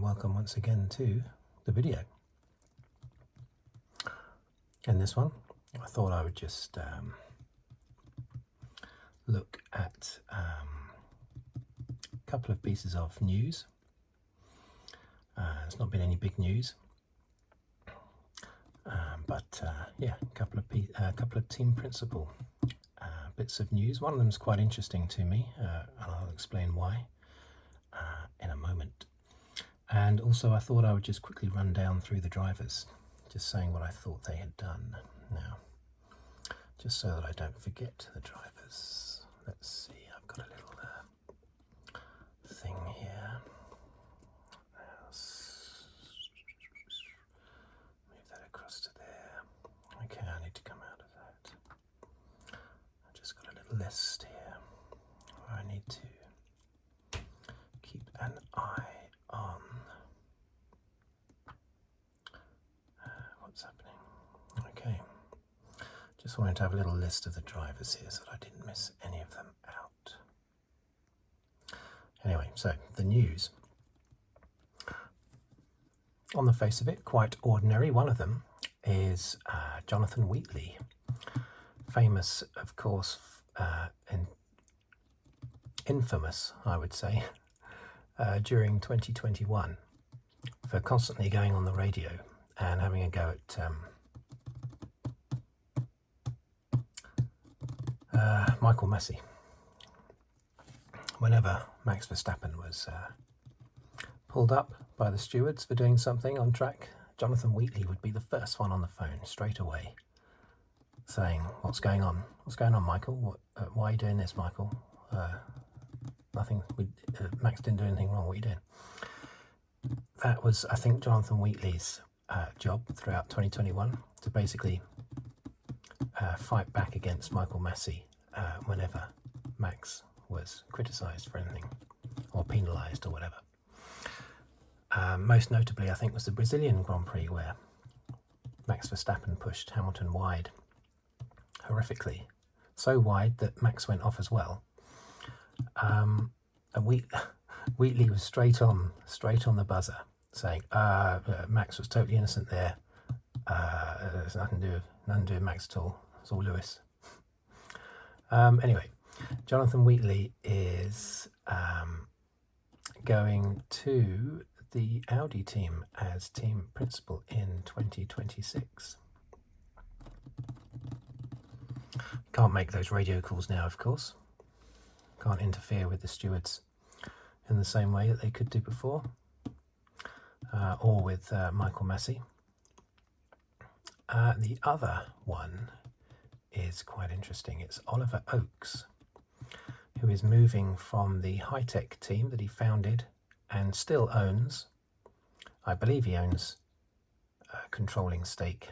welcome once again to the video. In this one, I thought I would just look at a couple of pieces of news. It's not been any big news, but yeah, a couple of team principal bits of news. One of them is quite interesting to me, and I'll explain why in a moment. And also I thought I would just quickly run down through the drivers, just saying what I thought they had done now, just so that I don't forget the drivers. Let's see, I've got a little thing here. Move that across to there. Okay, I need to come out of that. I've just got a little list here where I need to keep an eye on what's happening. Okay, just wanted to have a little list of the drivers here so that I didn't miss any of them out. Anyway, so the news. On the face of it, quite ordinary. One of them is Jonathan Wheatley, famous, of course, infamous, I would say, during 2021 for constantly going on the radio and having a go at Michael Massey. Whenever Max Verstappen was pulled up by the stewards for doing something on track, Jonathan Wheatley would be the first one on the phone straight away, saying, "What's going on? What's going on, Michael? Why are you doing this, Michael? Nothing. Max didn't do anything wrong. What are you doing?" That was, I think, Jonathan Wheatley's job throughout 2021, to basically fight back against Michael Massey whenever Max was criticised for anything or penalised or whatever. Most notably, I think, was the Brazilian Grand Prix, where Max Verstappen pushed Hamilton wide, horrifically, so wide that Max went off as well. And Wheatley was straight on the buzzer, saying, Max was totally innocent there. There's nothing to do with Max at all. It's all Lewis. Anyway, Jonathan Wheatley is going to the Audi team as team principal in 2026. Can't make those radio calls now, of course. Can't interfere with the stewards in the same way that they could do before, or with Michael Massey. The other one is quite interesting. It's Oliver Oakes, who is moving from the high-tech team that he founded and still owns. I believe he owns a controlling stake.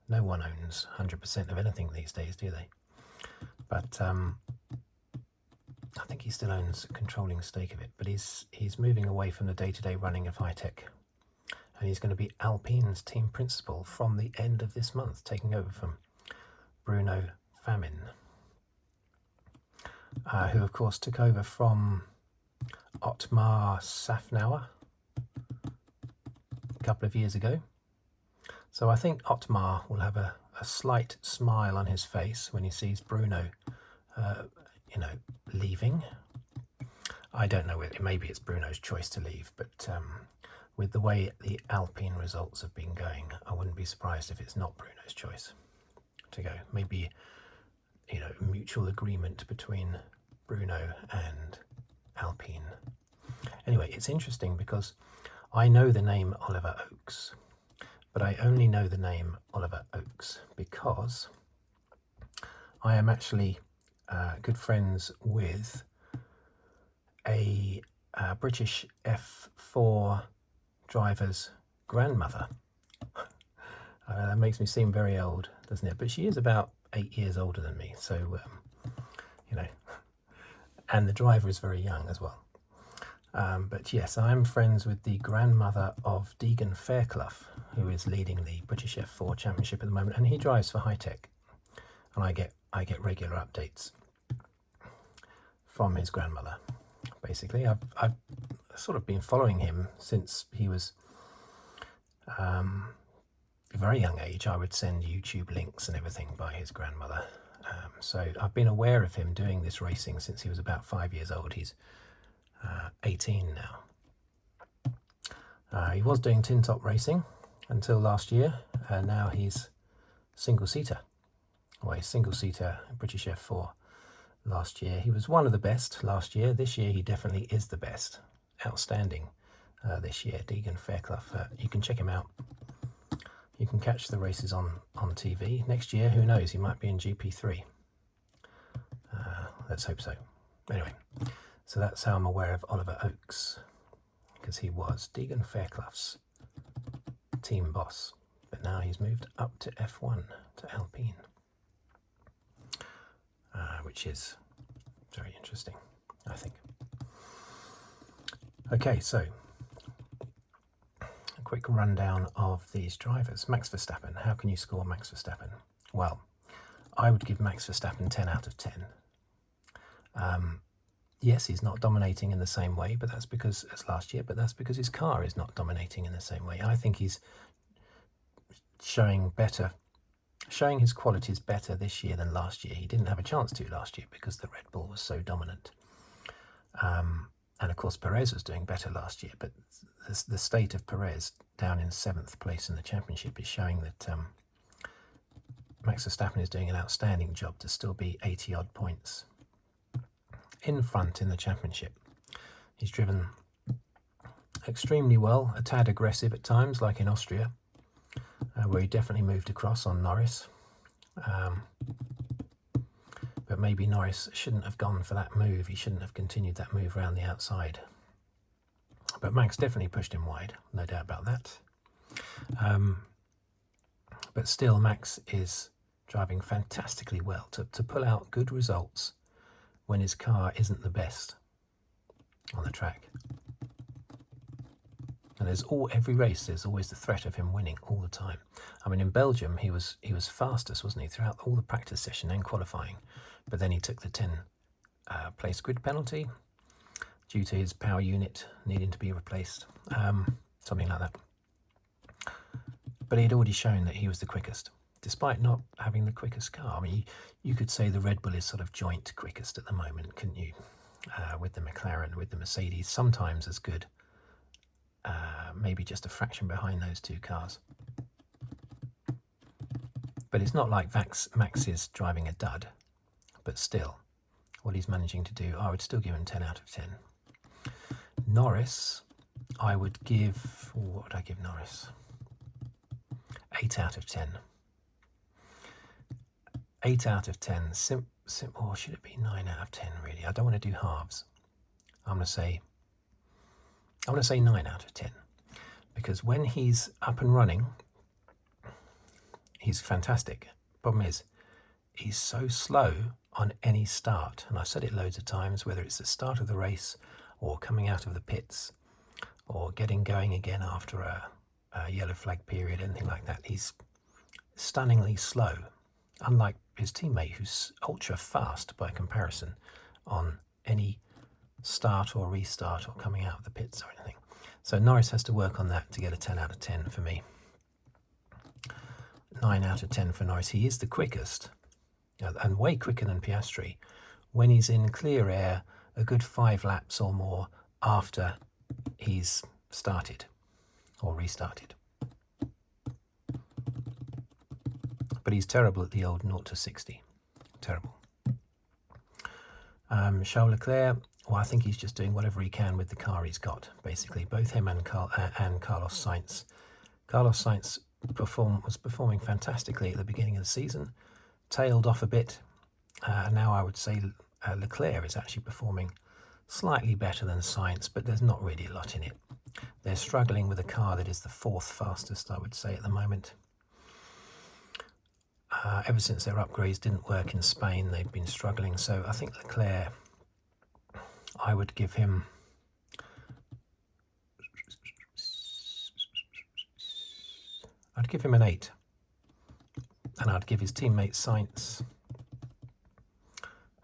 No one owns 100% of anything these days, do they? But I think he still owns a controlling stake of it. But he's moving away from the day-to-day running of high-tech, and he's going to be Alpine's team principal from the end of this month, taking over from Bruno Famin, who of course took over from Otmar Safnauer a couple of years ago. So I think Otmar will have a slight smile on his face when he sees Bruno leaving. I don't know, maybe it's Bruno's choice to leave, but with the way the Alpine results have been going, I wouldn't be surprised if it's not Bruno's choice to go. Maybe, mutual agreement between Bruno and Alpine. Anyway, it's interesting because I know the name Oliver Oakes, but I only know the name Oliver Oakes because I am actually good friends with a British F4 driver's grandmother. That makes me seem very old, doesn't it? But she is about 8 years older than me, so and the driver is very young as well. But yes, I'm friends with the grandmother of Deagan Fairclough, who is leading the British F4 Championship at the moment, and he drives for high-tech, and I get regular updates from his grandmother. Basically, I've sort of been following him since he was a very young age. I would send YouTube links and everything by his grandmother. So I've been aware of him doing this racing since he was about 5 years old. He's 18 now. He was doing tin top racing until last year, and now he's single-seater. Well, he's single-seater British F4 last year. He was one of the best last year. This year he definitely is the best. Outstanding this year, Deagan Fairclough. You can check him out. You can catch the races on TV. Next year, who knows, he might be in GP3. Let's hope so. Anyway, so that's how I'm aware of Oliver Oakes, because he was Deagan Fairclough's team boss. But now he's moved up to F1, to Alpine, which is very interesting, I think. Okay, so a quick rundown of these drivers. Max Verstappen. How can you score Max Verstappen? Well, I would give Max Verstappen 10 out of 10. Yes, he's not dominating in the same way, but that's because, as last year, but that's because his car is not dominating in the same way. I think he's showing his qualities better this year than last year. He didn't have a chance to last year because the Red Bull was so dominant. And of course, Perez was doing better last year, but the state of Perez down in 7th place in the championship is showing that Max Verstappen is doing an outstanding job to still be 80-odd points in front in the championship. He's driven extremely well, a tad aggressive at times, like in Austria, where he definitely moved across on Norris. But maybe Norris shouldn't have gone for that move. He shouldn't have continued that move around the outside. But Max definitely pushed him wide, no doubt about that. But still, Max is driving fantastically well to pull out good results when his car isn't the best on the track. And every race, there's always the threat of him winning all the time. I mean, in Belgium, he was fastest, wasn't he, throughout all the practice session and qualifying. But then he took the 10-place grid penalty due to his power unit needing to be replaced, something like that. But he'd already shown that he was the quickest, despite not having the quickest car. I mean, you could say the Red Bull is sort of joint quickest at the moment, couldn't you? With the McLaren, with the Mercedes, sometimes as good. Maybe just a fraction behind those two cars. But it's not like Max is driving a dud. But still, what he's managing to do, I would still give him 10 out of 10. Norris, I would give... what would I give Norris? 8 out of 10. 8 out of 10. Or should it be 9 out of 10, really? I don't want to do halves. I'm going to say 9 out of 10. Because when he's up and running, he's fantastic. Problem is, he's so slow on any start. And I've said it loads of times, whether it's the start of the race or coming out of the pits or getting going again after a yellow flag period, anything like that. He's stunningly slow, unlike his teammate who's ultra fast by comparison on any start or restart or coming out of the pits or anything. So Norris has to work on that to get a 10 out of 10 for me. 9 out of 10 for Norris. He is the quickest, and way quicker than Piastri, when he's in clear air a good 5 laps or more after he's started or restarted. But he's terrible at the old 0 to 60. Terrible. Charles Leclerc, well, I think he's just doing whatever he can with the car he's got, basically. Both him and Carlos Sainz. Carlos Sainz was performing fantastically at the beginning of the season, tailed off a bit. Now I would say Leclerc is actually performing slightly better than Sainz, but there's not really a lot in it. They're struggling with a car that is the 4th fastest, I would say, at the moment. Ever since their upgrades didn't work in Spain, they've been struggling. So I think Leclerc, I would give him... I'd give him an 8. And I'd give his teammate Sainz...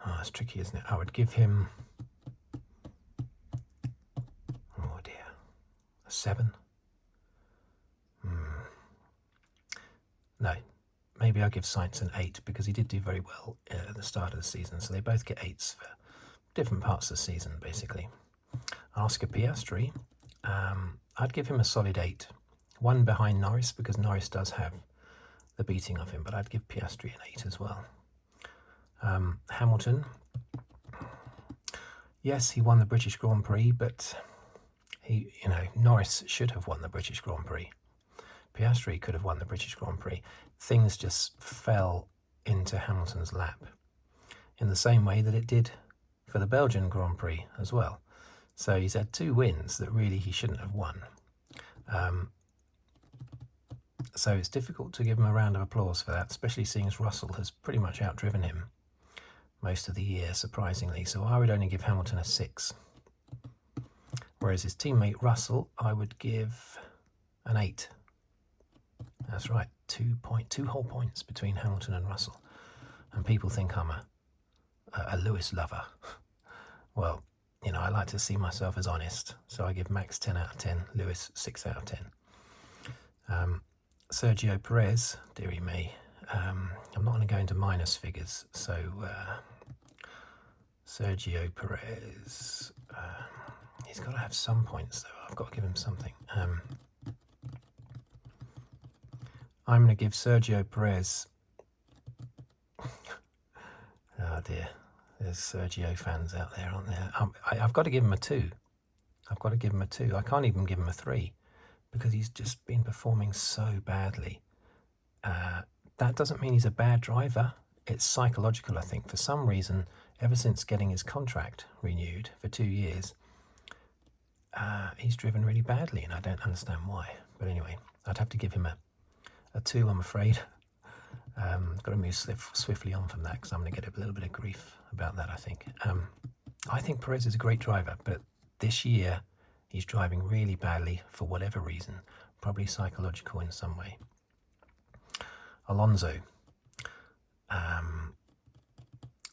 Oh, it's tricky, isn't it? I would give him... 7? No, maybe I'll give Sainz an 8 because he did do very well at the start of the season. So they both get 8s for different parts of the season, basically. Oscar Piastri, I'd give him a solid 8. 1 behind Norris because Norris does have the beating of him, but I'd give Piastri an 8 as well. Hamilton, yes, he won the British Grand Prix, but Norris should have won the British Grand Prix. Piastri could have won the British Grand Prix. Things just fell into Hamilton's lap in the same way that it did for the Belgian Grand Prix as well. So he's had 2 wins that really he shouldn't have won. So it's difficult to give him a round of applause for that, especially seeing as Russell has pretty much outdriven him most of the year, surprisingly. So I would only give Hamilton a 6. Whereas his teammate Russell, I would give an 8. That's right, 2 whole points between Hamilton and Russell. And people think I'm a Lewis lover. Well, I like to see myself as honest. So I give Max 10 out of 10, Lewis 6 out of 10. Sergio Perez, dearie me. I'm not going to go into minus figures. So Sergio Perez, he's got to have some points, though. I've got to give him something. I'm going to give Sergio Perez... Oh dear, there's Sergio fans out there, aren't there? I've got to give him a 2. I've got to give him a 2. I can't even give him a 3 because he's just been performing so badly. That doesn't mean he's a bad driver. It's psychological, I think. For some reason, ever since getting his contract renewed for 2 years, he's driven really badly, and I don't understand why. But anyway, I'd have to give him a 2, I'm afraid. Got to move swiftly on from that because I'm going to get a little bit of grief about that, I think. I think Perez is a great driver, but this year he's driving really badly for whatever reason, probably psychological in some way. Alonso.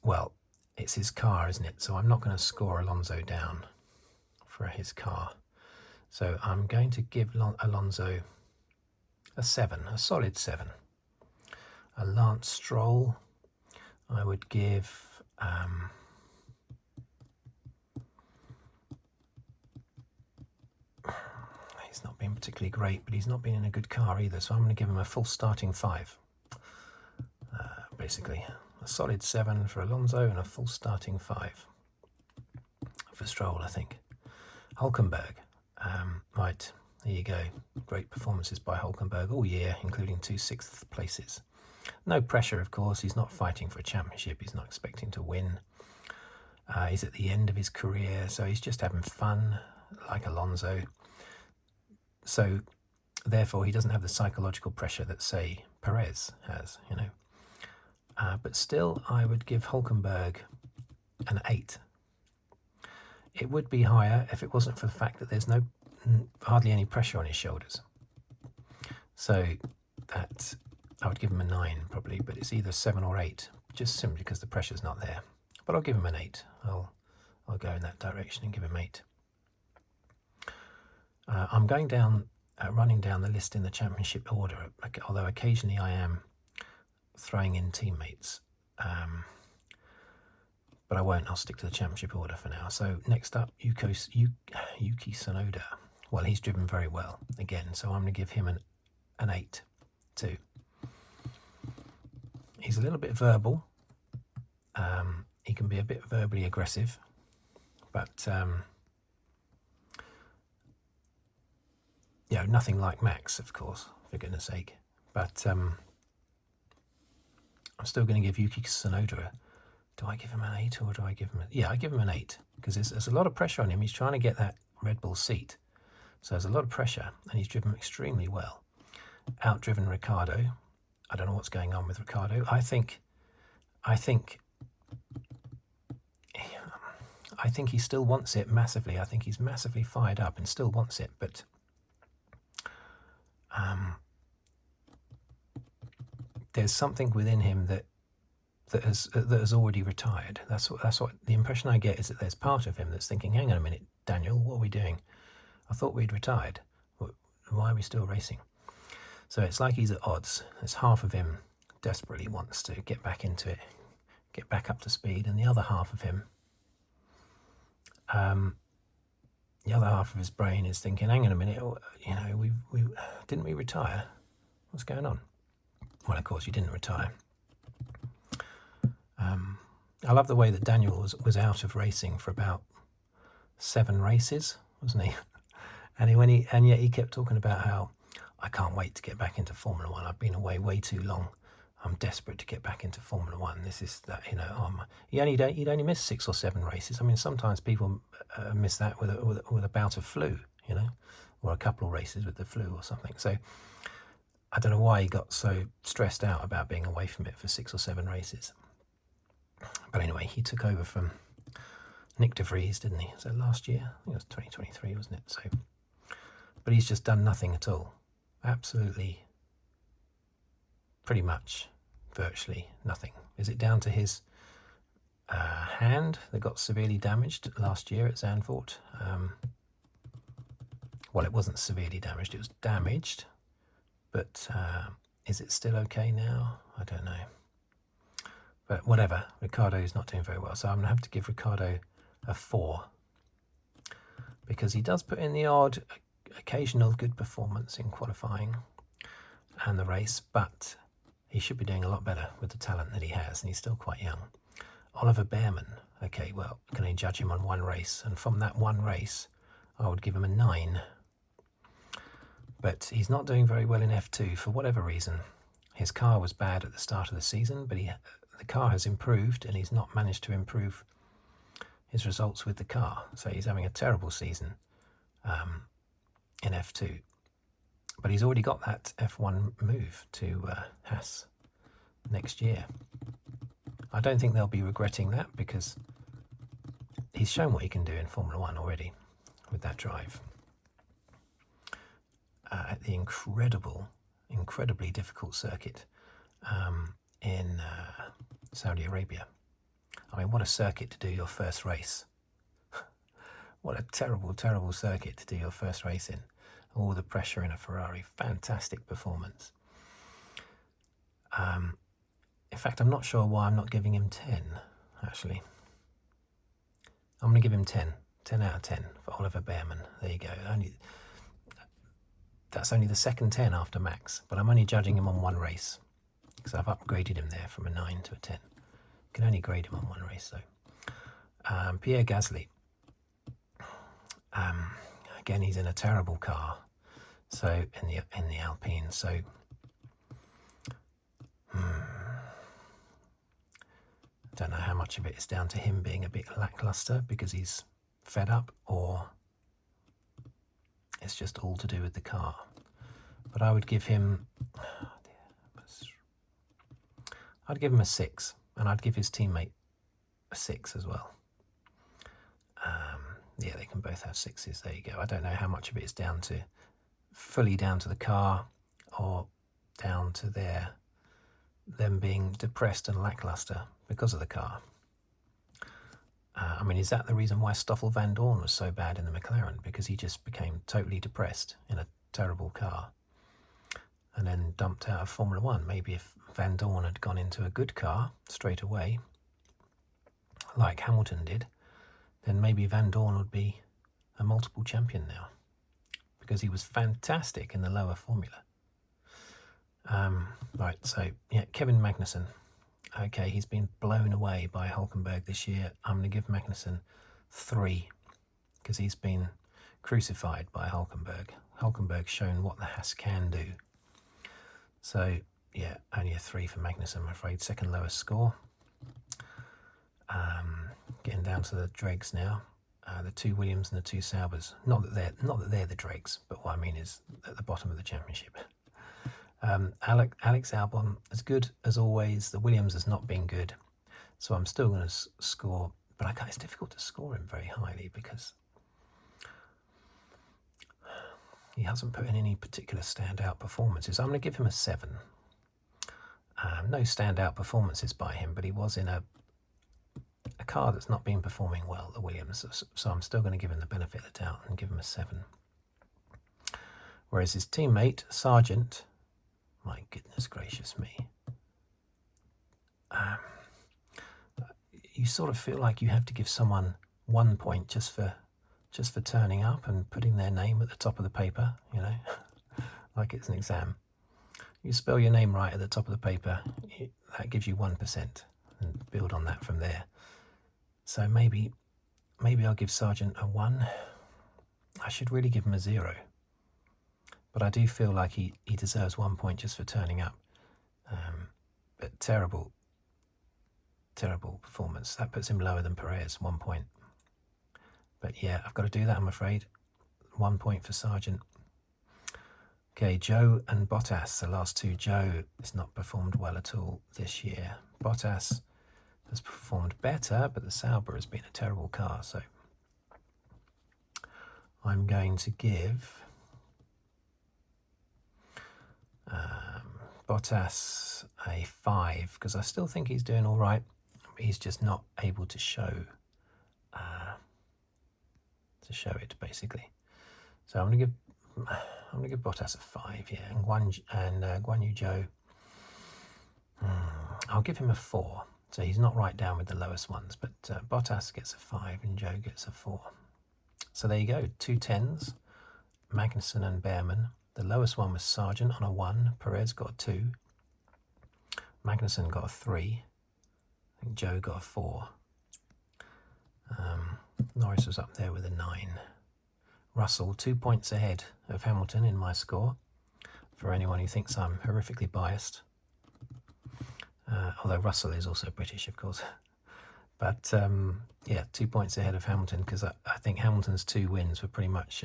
Well, it's his car, isn't it? So I'm not going to score Alonso down for his car. So I'm going to give Alonso a 7, a solid 7. A Lance Stroll, I would give he's not been particularly great, but he's not been in a good car either, so I'm going to give him a full starting 5. Basically, a solid 7 for Alonso and a full starting 5 for Stroll, I think. Hulkenberg, right, there you go. Great performances by Hulkenberg all year, including 2 6th places. No pressure, of course. He's not fighting for a championship. He's not expecting to win. He's at the end of his career, so he's just having fun, like Alonso. So, therefore, he doesn't have the psychological pressure that, say, Perez has, But still, I would give Hulkenberg an 8. It would be higher if it wasn't for the fact that there's hardly any pressure on his shoulders. So that I would give him a 9 probably, but it's either 7 or 8, just simply because the pressure's not there. But I'll give him an 8. I'll go in that direction and give him 8. I'm going down, running down the list in the championship order, although occasionally I am throwing in teammates. But I won't. I'll stick to the championship order for now. So next up, Yuki Tsunoda. Well, he's driven very well again, so I'm going to give him an 8 too. He's a little bit verbal. He can be a bit verbally aggressive, but nothing like Max, of course, for goodness sake. But I'm still going to give Yuki Tsunoda do I give him an 8 or do I give him I give him an 8 because there's a lot of pressure on him. He's trying to get that Red Bull seat. So there's a lot of pressure and he's driven extremely well. Outdriven Ricciardo. I don't know what's going on with Ricciardo. I think he still wants it massively. I think he's massively fired up and still wants it, but there's something within him that has already retired. That's what the impression I get is that there's part of him that's thinking, hang on a minute, Daniel, what are we doing? I thought we'd retired. why are we still racing? So it's like he's at odds. There's half of him desperately wants to get back into it, get back up to speed, and the other half of him, the other half of his brain is thinking, hang on a minute, you know, we didn't we retire? What's going on? Well, of course you didn't retire. I love the way that Daniel was out of racing for about 7 races, wasn't he? And yet he kept talking about how I can't wait to get back into Formula One. I've been away way too long. I'm desperate to get back into Formula One. This is that, you know. He'd only missed 6 or 7 races. I mean, sometimes people miss that with a bout of flu, you know, or a couple of races with the flu or something. So I don't know why he got so stressed out about being away from it for 6 or 7 races. But anyway, he took over from Nick de Vries, didn't he? So last year, I think it was 2023, wasn't it? So, but he's just done nothing at all. Absolutely, pretty much, virtually nothing. Is it down to his hand that got severely damaged last year at Zandvoort? Well, it wasn't severely damaged, it was damaged, but is it still okay now? I don't know. But whatever, Ricciardo's not doing very well, so I'm going to have to give Ricciardo a 4, because he does put in the odd occasional good performance in qualifying and the race, but he should be doing a lot better with the talent that he has, and he's still quite young. Oliver Behrman, okay, well, can I judge him on 1 race? And from that 1 race, I would give him a 9. But he's not doing very well in F2 for whatever reason. His car was bad at the start of the season, but the car has improved, and he's not managed to improve his results with the car. So he's having a terrible season in F2. But he's already got that F1 move to Haas next year. I don't think they'll be regretting that, because he's shown what he can do in Formula One already with that drive. At the incredibly difficult circuit in Saudi Arabia. I mean, what a circuit to do your first race. What a terrible, terrible circuit to do your first race in. All the pressure in a Ferrari. Fantastic performance. In fact, I'm not sure why I'm not giving him 10, actually. I'm going to give him 10. 10 out of 10 for Oliver Behrman. There you go. That's only the second 10 after Max, but I'm only judging him on 1 race, because I've upgraded him there from a 9 to a 10. Can only grade him on 1 race, though. Pierre Gasly. Again, he's in a terrible car. So in the Alpine. So don't know how much of it is down to him being a bit lackluster because he's fed up, or it's just all to do with the car. But I would give him, I'd give him a 6, and I'd give his teammate a 6 as well. Yeah, they can both have 6s. There you go. I don't know how much of it is fully down to the car, or down to them being depressed and lackluster because of the car. I mean, is that the reason why Stoffel Van Dorn was so bad in the McLaren? Because he just became totally depressed in a terrible car and then dumped out of Formula One. Maybe if Van Dorn had gone into a good car straight away, like Hamilton did, then maybe Van Dorn would be a multiple champion now, because he was fantastic in the lower formula. Right, so yeah, Kevin Magnussen. Okay, he's been blown away by Hulkenberg this year. I'm going to give Magnussen 3, because he's been crucified by Hulkenberg. Hulkenberg's shown what the Haas can do. So yeah, only a 3 for Magnussen, I'm afraid. Second lowest score. Getting down to the dregs now. The 2 Williams and the 2 Saubers. Not that they're the dregs, but what I mean is at the bottom of the championship. Alex Albon, as good as always. The Williams has not been good, so I'm still going to score, but it's difficult to score him very highly because he hasn't put in any particular standout performances. I'm going to give him a 7. No standout performances by him, but he was in a car that's not been performing well, the Williams, so I'm still going to give him the benefit of the doubt and give him a 7. Whereas his teammate, Sargeant, my goodness gracious me, you sort of feel like you have to give someone 1 point just for turning up and putting their name at the top of the paper, you know, like it's an exam. You spell your name right at the top of the paper, that gives you 1%, and build on that from there. So maybe I'll give Sargeant a 1. I should really give him a 0. But I do feel like he deserves 1 point just for turning up. But terrible performance. That puts him lower than Perez, 1 point. But yeah, I've got to do that, I'm afraid. 1 point for Sargeant. Okay, Zhou and Bottas, the last two. Zhou has not performed well at all this year. Bottas has performed better, but the Sauber has been a terrible car, so I'm going to give Bottas a 5, because I still think he's doing all right. He's just not able to show it, basically. So I'm going to give Bottas a 5, yeah. And Guan Yu Zhou, I'll give him a 4. So he's not right down with the lowest ones, but Bottas gets a 5 and Zhou gets a 4. So there you go, 2 10s, Magnussen and Behrman. The lowest one was Sargeant on a 1. Perez got a 2. Magnussen got a 3. I think Zhou got a 4. Norris was up there with a 9. Russell, 2 points ahead of Hamilton in my score, for anyone who thinks I'm horrifically biased. Although Russell is also British, of course. But yeah, 2 points ahead of Hamilton, because I think Hamilton's 2 wins were pretty much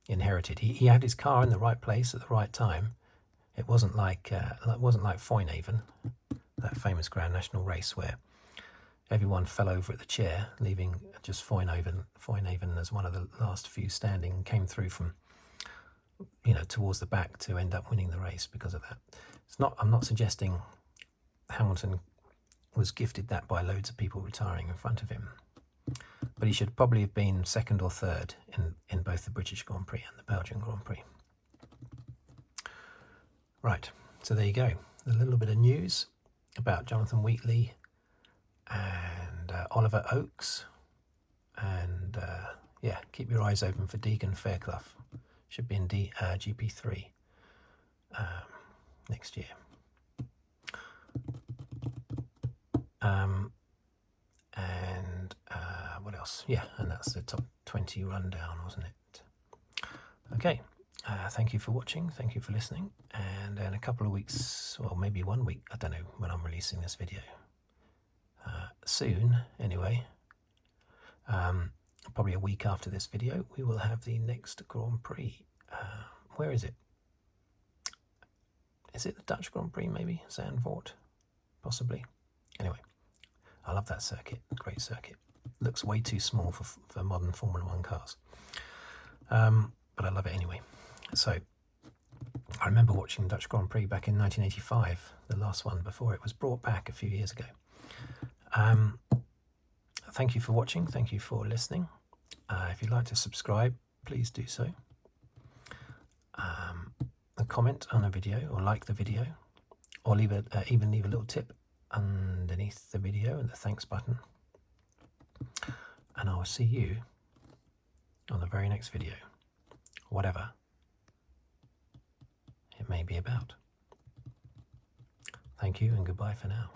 inherited. He had his car in the right place at the right time. It wasn't like Foynehaven, that famous Grand National race where everyone fell over at the chair, leaving just Foynehaven as one of the last few standing, came through from, you know, towards the back to end up winning the race because of that. I'm not suggesting Hamilton was gifted that by loads of people retiring in front of him, but he should probably have been 2nd or 3rd in both the British Grand Prix and the Belgian Grand Prix. Right, so there you go. A little bit of news about Jonathan Wheatley and Oliver Oakes, and yeah, keep your eyes open for Deagan Fairclough. Should be in GP3 next year. And what else? Yeah, and that's the top 20 rundown, wasn't it? Okay, thank you for watching, thank you for listening, and in a couple of weeks, or maybe 1 week, I don't know when I'm releasing this video, soon anyway, probably a week after this video, we will have the next Grand Prix. Where is it? Is it the Dutch Grand Prix, maybe? Zandvoort, possibly. Anyway, I love that circuit, great circuit. Looks way too small for modern Formula 1 cars. But I love it anyway. So, I remember watching the Dutch Grand Prix back in 1985, the last one before it was brought back a few years ago. Thank you for watching, thank you for listening. If you'd like to subscribe, please do so. Comment on a video, or like the video, or even leave a little tip underneath the video and the thanks button. And I will see you on the very next video, whatever it may be about. Thank you and goodbye for now.